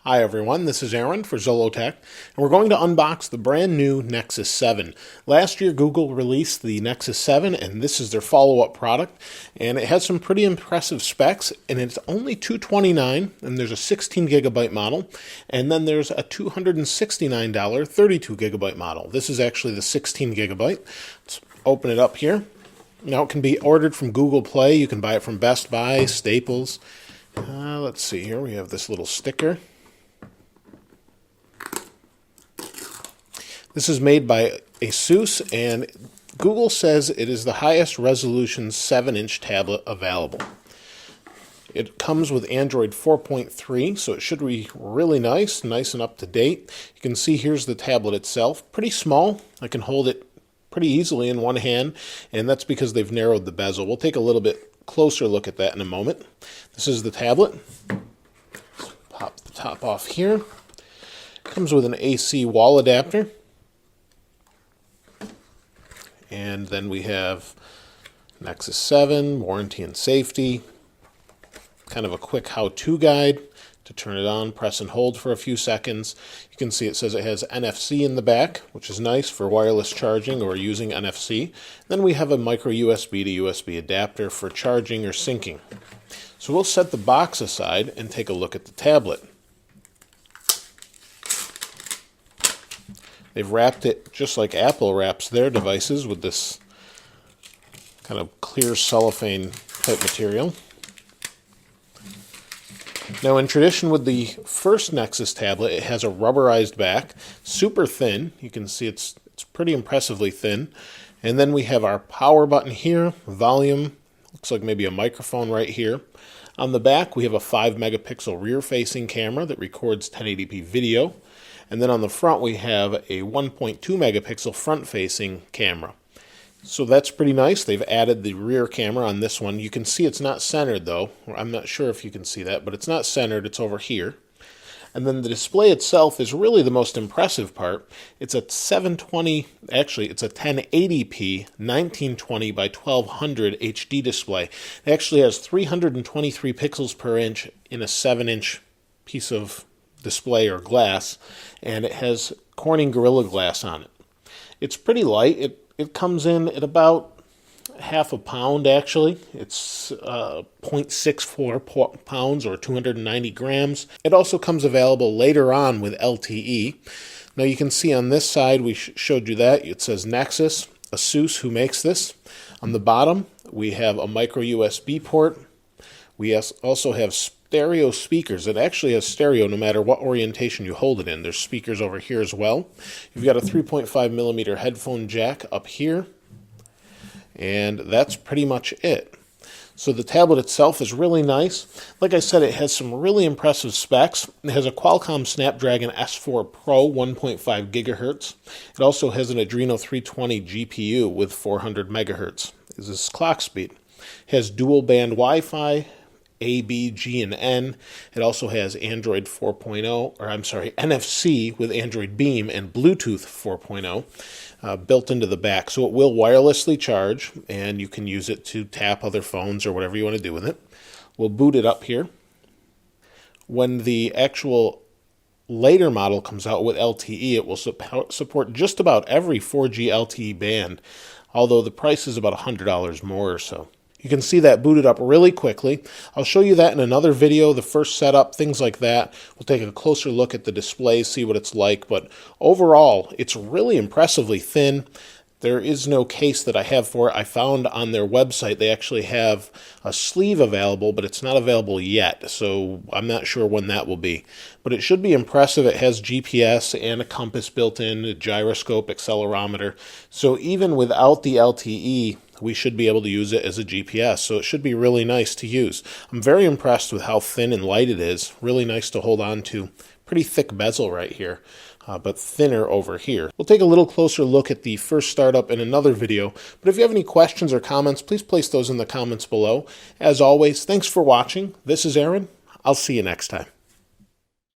Hi everyone, this is Aaron for Zollotech, and we're going to unbox the brand new Nexus 7. Last year Google released the Nexus 7, and this is their follow-up product, and it has some pretty impressive specs, and it's only $229, and there's a 16 gigabyte model, and then there's a $269 32 gigabyte model. This is actually the 16 gigabyte. Let's open it up here. Now it can be ordered from Google Play. You can buy it from Best Buy, Staples. Let's see here, we have this little sticker. This is made by Asus, and Google says it is the highest resolution 7-inch tablet available. It comes with Android 4.3, so it should be really nice and up to date. You can see here's the tablet itself. Pretty small. I can hold it pretty easily in one hand, and that's because they've narrowed the bezel. We'll take a little bit closer look at that in a moment. This is the tablet. Let's pop the top off here. Comes with an AC wall adapter. And then we have Nexus 7, warranty and safety, kind of a quick how-to guide. To turn it on, press and hold for a few seconds. You can see it says it has NFC in the back, which is nice for wireless charging or using NFC. Then we have a micro USB to USB adapter for charging or syncing. So we'll set the box aside and take a look at the tablet. They've wrapped it just like Apple wraps their devices with this kind of clear cellophane type material. Now, in tradition with the first Nexus tablet, it has a rubberized back, super thin. You can see it's pretty impressively thin. And then we have our power button here, volume, looks like maybe a microphone right here. On the back, we have a 5 megapixel rear-facing camera that records 1080p video. And then on the front, we have a 1.2 megapixel front-facing camera. So that's pretty nice. They've added the rear camera on this one. You can see it's not centered, though. I'm not sure if you can see that, but it's not centered. It's over here. And then the display itself is really the most impressive part. It's a 720, actually, it's a 1080p 1920 by 1200 HD display. It actually has 323 pixels per inch in a 7-inch piece of display or glass, and it has Corning Gorilla Glass on it. It's pretty light. It comes in at about half a pound, actually. It's 0.64 pounds or 290 grams. It also comes available later on with LTE. Now you can see on this side, we showed you that. It says Nexus, Asus, who makes this. On the bottom, we have a micro USB port. We also have stereo speakers. It actually has stereo no matter what orientation you hold it in. There's speakers over here as well. You've got a 3.5 millimeter headphone jack up here. And that's pretty much it. So the tablet itself is really nice. Like I said, it has some really impressive specs. It has a Qualcomm Snapdragon S4 Pro 1.5 gigahertz. It also has an Adreno 320 GPU with 400 megahertz. This is clock speed. It has dual band Wi-Fi, A, B, G, and N. It also has Android 4.0, or I'm sorry, NFC with Android Beam and Bluetooth 4.0 built into the back. So it will wirelessly charge, and you can use it to tap other phones or whatever you want to do with it. We'll boot it up here. When the actual later model comes out with LTE, it will support just about every 4G LTE band, although the price is about $100 more or so. You can see that booted up really quickly. I'll show you that in another video, the first setup, things like that. We'll take a closer look at the display, see what it's like. But overall, it's really impressively thin. There is no case that I have for it. I found on their website they actually have a sleeve available, but it's not available yet, so I'm not sure when that will be. But it should be impressive. It has GPS and a compass built in, a gyroscope, accelerometer. So even without the LTE, we should be able to use it as a GPS, so it should be really nice to use. I'm very impressed with how thin and light it is. Really nice to hold on to. Pretty thick bezel right here, but thinner over here. We'll take a little closer look at the first startup in another video, but if you have any questions or comments, please place those in the comments below. As always, thanks for watching. This is Aaron. I'll see you next time.